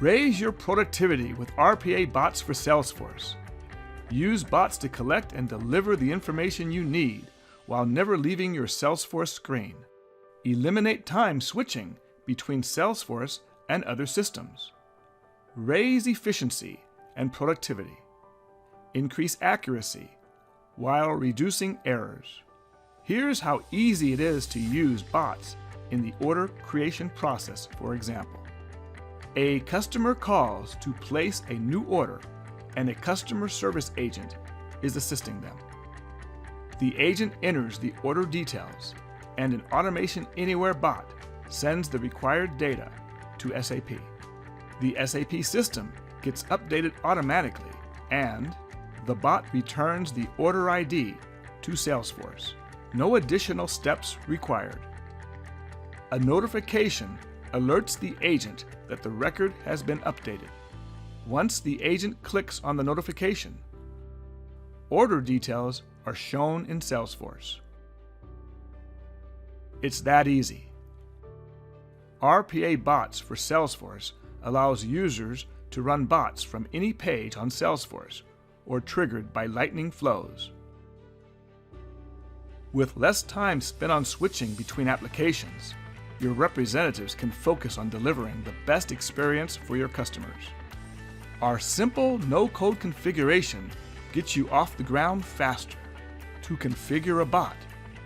Raise your productivity with RPA bots for Salesforce. Use bots to collect and deliver the information you need while never leaving your Salesforce screen. Eliminate time switching between Salesforce and other systems. Raise efficiency and productivity. Increase accuracy while reducing errors. Here's how easy it is to use bots in the order creation process, for example. A customer calls to place a new order, and a customer service agent is assisting them. The agent enters the order details, and an Automation Anywhere bot sends the required data to SAP. The SAP system gets updated automatically, and the bot returns the order ID to Salesforce. No additional steps required. A notification alerts the agent that the record has been updated. Once the agent clicks on the notification, order details are shown in Salesforce. It's that easy. RPA bots for Salesforce allows users to run bots from any page on Salesforce or triggered by lightning flows. With less time spent on switching between applications, your representatives can focus on delivering the best experience for your customers. Our simple no-code configuration gets you off the ground faster. To configure a bot,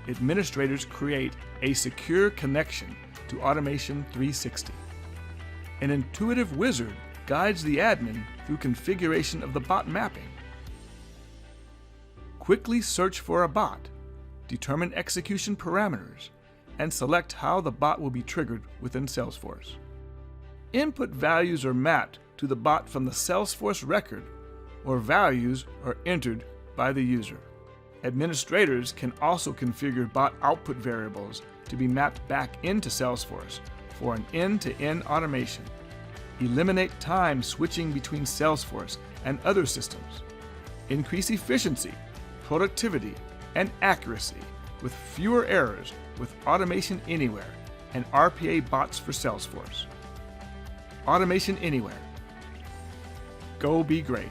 administrators create a secure connection to Automation 360. An intuitive wizard guides the admin through configuration of the bot mapping. Quickly search for a bot, determine execution parameters, and select how the bot will be triggered within Salesforce. Input values are mapped to the bot from the Salesforce record, or values are entered by the user. Administrators can also configure bot output variables to be mapped back into Salesforce for an end-to-end automation. Eliminate time switching between Salesforce and other systems. Increase efficiency, productivity, and accuracy with fewer errors with Automation Anywhere and RPA bots for Salesforce. Automation Anywhere. Go be great.